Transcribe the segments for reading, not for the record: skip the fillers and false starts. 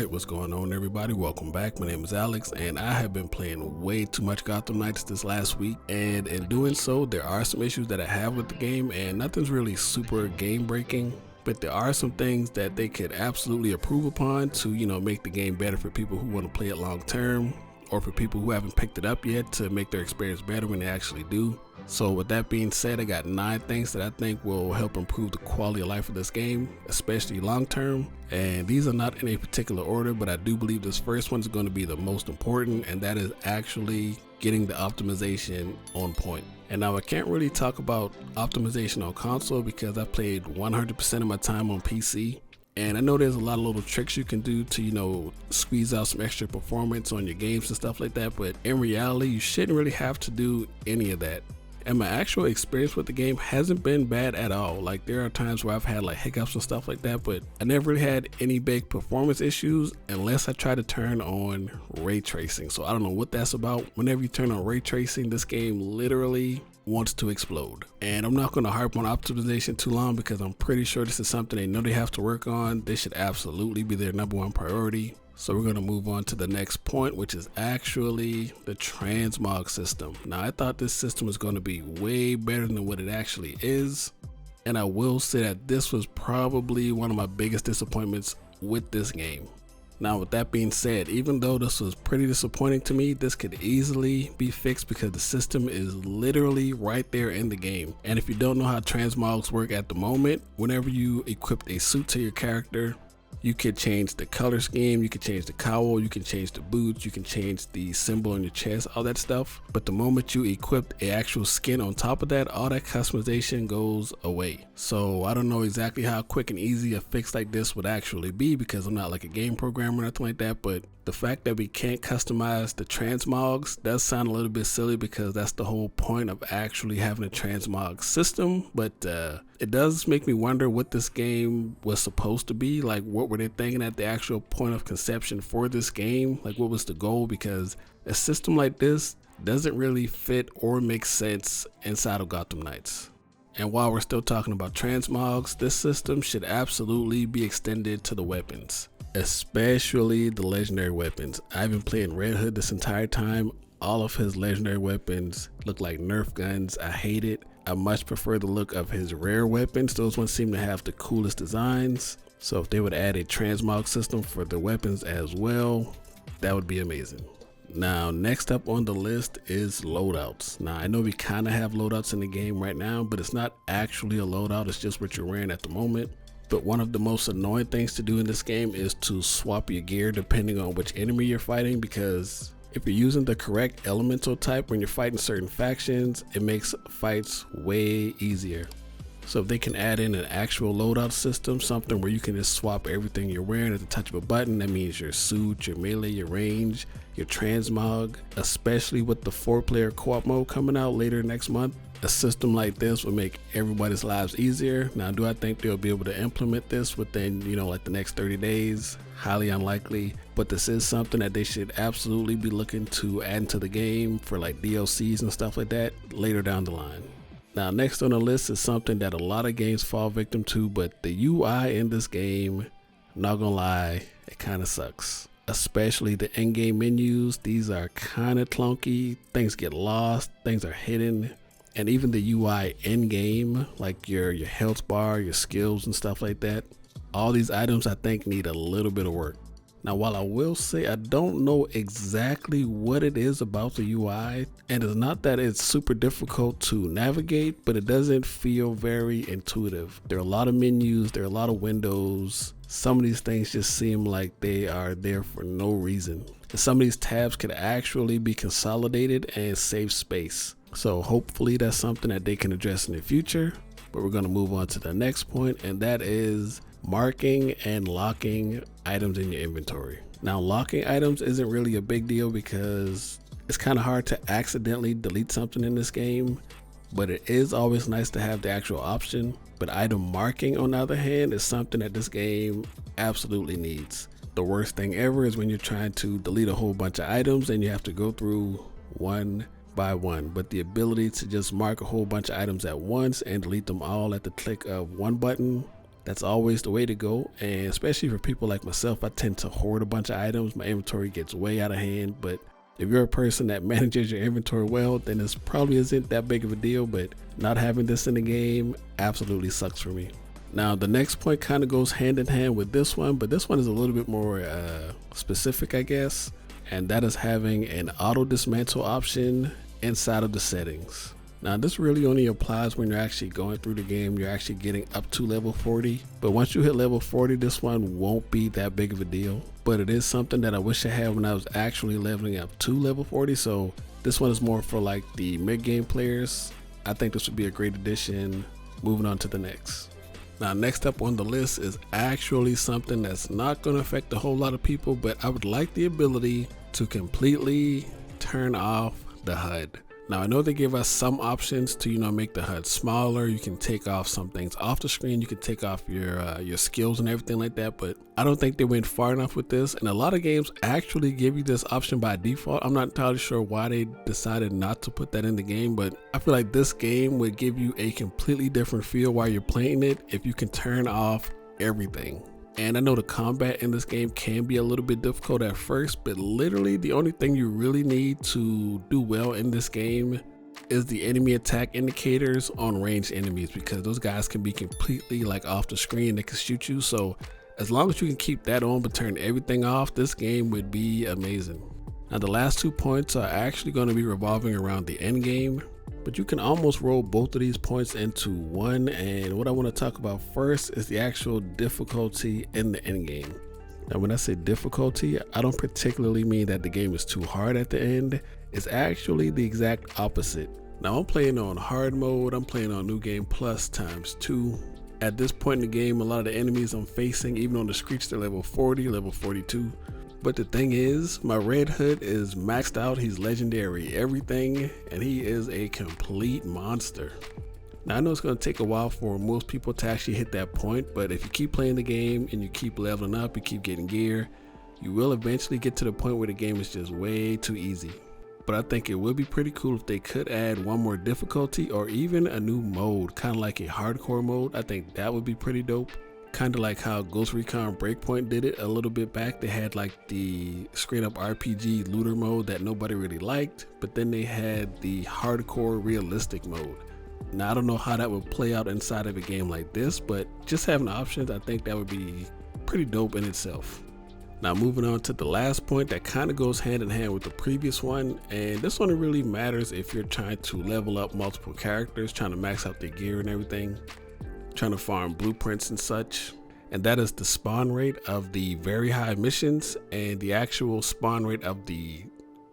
Alright, what's going on everybody? Welcome back. My name is Alex and I have been playing way too much Gotham Knights this last week, and in doing so there are some issues that I have with the game, and nothing's really super game breaking, but there are some things that they could absolutely improve upon to, make the game better for people who want to play it long term, or for people who haven't picked it up yet to make their experience better when they actually do. So with that being said, I got 9 things that I think will help improve the quality of life of this game, especially long term. And these are not in a particular order, but I do believe this first one is going to be the most important, and that is actually getting the optimization on point. And now I can't really talk about optimization on console because I played 100% of my time on PC. And I know there's a lot of little tricks you can do to, squeeze out some extra performance on your games and stuff like that. But in reality, you shouldn't really have to do any of that. And my actual experience with the game hasn't been bad at all. Like, there are times where I've had like hiccups and stuff like that, but I never really had any big performance issues unless I try to turn on ray tracing. So I don't know what that's about. Whenever you turn on ray tracing, this game literally wants to explode. And I'm not going to harp on optimization too long because I'm pretty sure this is something they know they have to work on. This should absolutely be their #1 priority. So we're going to move on to the next point, which is actually the Transmog System. Now, I thought this system was going to be way better than what it actually is, and I will say that this was probably one of my biggest disappointments with this game. Now, with that being said, even though this was pretty disappointing to me, this could easily be fixed because the system is literally right there in the game. And if you don't know how transmogs work at the moment, whenever you equip a suit to your character, you could change the color scheme, you can change the cowl, you can change the boots, you can change the symbol on your chest, all that stuff. But the moment you equip an actual skin on top of that, all that customization goes away. So I don't know exactly how quick and easy a fix like this would actually be because I'm not like a game programmer or nothing like that, but the fact that we can't customize the transmogs does sound a little bit silly because that's the whole point of actually having a transmog system. But it does make me wonder what this game was supposed to be. Like, what were they thinking at the actual point of conception for this game? Like, what was the goal? Because a system like this doesn't really fit or make sense inside of Gotham Knights. And while we're still talking about transmogs, this system should absolutely be extended to the weapons, especially the legendary weapons. I've been playing Red Hood this entire time. All of his legendary weapons look like Nerf guns. I hate it. I much prefer the look of his rare weapons. Those ones seem to have the coolest designs. So if they would add a transmog system for the weapons as well, that would be amazing. Now, next up on the list is loadouts. Now, I know we kind of have loadouts in the game right now, but it's not actually a loadout. It's just what you're wearing at the moment. But one of the most annoying things to do in this game is to swap your gear depending on which enemy you're fighting, because if you're using the correct elemental type when you're fighting certain factions, it makes fights way easier. So if they can add in an actual loadout system, something where you can just swap everything you're wearing at the touch of a button, that means your suit, your melee, your range, your transmog, especially with the 4-player co-op mode coming out later next month. A system like this will make everybody's lives easier. Now, do I think they'll be able to implement this within, like the next 30 days? Highly unlikely, but this is something that they should absolutely be looking to add into the game for like DLCs and stuff like that later down the line. Now, next on the list is something that a lot of games fall victim to, but the UI in this game, not gonna lie, it kind of sucks. Especially the in-game menus. These are kind of clunky. Things get lost, things are hidden. And even the UI in-game, like your health bar, your skills and stuff like that, all these items I think need a little bit of work. Now, while I will say I don't know exactly what it is about the UI, and it's not that it's super difficult to navigate, but it doesn't feel very intuitive. There are a lot of menus, there are a lot of windows. Some of these things just seem like they are there for no reason. And some of these tabs could actually be consolidated and save space. So hopefully that's something that they can address in the future. But we're going to move on to the next point, and that is marking and locking items in your inventory. Now, locking items isn't really a big deal because it's kind of hard to accidentally delete something in this game, but it is always nice to have the actual option. But item marking, on the other hand, is something that this game absolutely needs. The worst thing ever is when you're trying to delete a whole bunch of items and you have to go through one by one, but the ability to just mark a whole bunch of items at once and delete them all at the click of one button That's always the way to go, and especially for people like myself, I tend to hoard a bunch of items. My inventory gets way out of hand, but if you're a person that manages your inventory well, then this probably isn't that big of a deal, but not having this in the game absolutely sucks for me. Now, the next point kind of goes hand in hand with this one, but this one is a little bit more specific, I guess, and that is having an auto dismantle option inside of the settings. Now, this really only applies when you're actually going through the game, you're actually getting up to level 40. But once you hit level 40, this one won't be that big of a deal. But it is something that I wish I had when I was actually leveling up to level 40. So this one is more for like the mid-game players. I think this would be a great addition. Moving on to the next. Now, next up on the list is actually something that's not going to affect a whole lot of people, but I would like the ability to completely turn off the HUD. Now, I know they give us some options to, make the HUD smaller. You can take off some things off the screen. You can take off your skills and everything like that, but I don't think they went far enough with this. And a lot of games actually give you this option by default. I'm not entirely sure why they decided not to put that in the game, but I feel like this game would give you a completely different feel while you're playing it if you can turn off everything. And I know the combat in this game can be a little bit difficult at first, but literally the only thing you really need to do well in this game is the enemy attack indicators on ranged enemies, because those guys can be completely like off the screen. They can shoot you. So as long as you can keep that on but turn everything off, this game would be amazing. Now, the last 2 points are actually going to be revolving around the end game, but you can almost roll both of these points into one. And what I want to talk about first is the actual difficulty in the end game. Now, when I say difficulty, I don't particularly mean that the game is too hard at the end. It's actually the exact opposite. Now, I'm playing on hard mode. I'm playing on New Game Plus ×2. At this point in the game, a lot of the enemies I'm facing, even on the Screech, they're level 40, level 42. But the thing is, my Red Hood is maxed out. He's legendary, everything, and he is a complete monster. Now, I know it's going to take a while for most people to actually hit that point, but if you keep playing the game and you keep leveling up, you keep getting gear, you will eventually get to the point where the game is just way too easy. But I think it would be pretty cool if they could add one more difficulty or even a new mode, kind of like a hardcore mode. I think that would be pretty dope. Kind of like how Ghost Recon Breakpoint did it a little bit back. They had like the straight up RPG looter mode that nobody really liked, but then they had the hardcore realistic mode. Now, I don't know how that would play out inside of a game like this, but just having options, I think that would be pretty dope in itself. Now, moving on to the last point that kind of goes hand in hand with the previous one, and this one really matters if you're trying to level up multiple characters, trying to max out their gear and everything, trying to farm blueprints and such, and that is the spawn rate of the very high missions and the actual spawn rate of the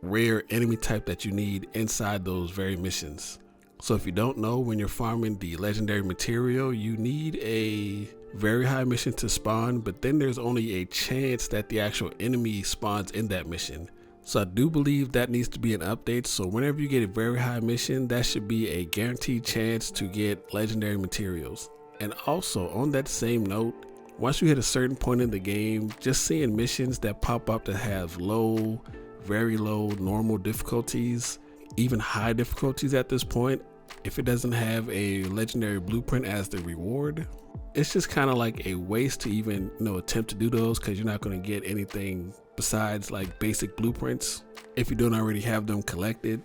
rare enemy type that you need inside those very missions. So if you don't know, when you're farming the legendary material, you need a very high mission to spawn, but then there's only a chance that the actual enemy spawns in that mission. So I do believe that needs to be an update. So whenever you get a very high mission, that should be a guaranteed chance to get legendary materials. And also, on that same note, once you hit a certain point in the game, just seeing missions that pop up that have low, very low, normal difficulties, even high difficulties at this point, if it doesn't have a legendary blueprint as the reward, it's just kind of like a waste to even attempt to do those, because you're not going to get anything besides like basic blueprints if you don't already have them collected.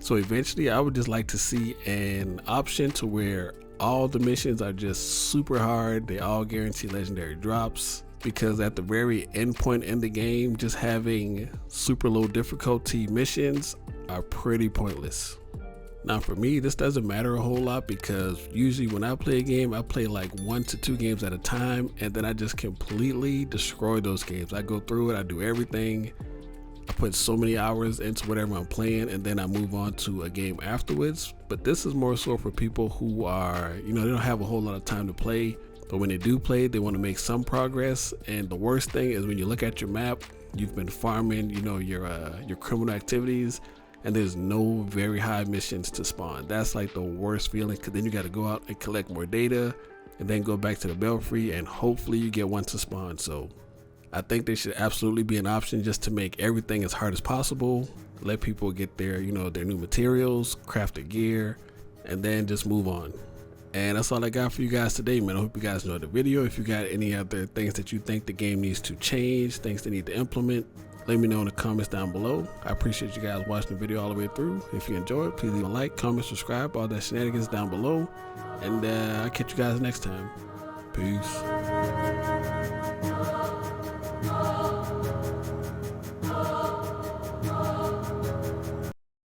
So eventually I would just like to see an option to where all the missions are just super hard. They all guarantee legendary drops, because at the very end point in the game, just having super low difficulty missions are pretty pointless. Now, for me, this doesn't matter a whole lot, because usually when I play a game, I play like 1 to 2 games at a time, and then I just completely destroy those games. I go through it, I do everything, I put so many hours into whatever I'm playing, and then I move on to a game afterwards. But this is more so for people who are, they don't have a whole lot of time to play, but when they do play, they want to make some progress. And the worst thing is when you look at your map, you've been farming, your criminal activities, and there's no very high missions to spawn. That's like the worst feeling, because then you got to go out and collect more data and then go back to the belfry, and hopefully you get one to spawn. So I think there should absolutely be an option just to make everything as hard as possible, let people get their their new materials, craft their gear, and then just move on. And that's all I got for you guys today, man. I hope you guys enjoyed the video. If you got any other things that you think the game needs to change, things they need to implement, let me know in the comments down below. I appreciate you guys watching the video all the way through. If you enjoyed, please leave a like, comment, subscribe, all that shenanigans down below. And I'll catch you guys next time. Peace.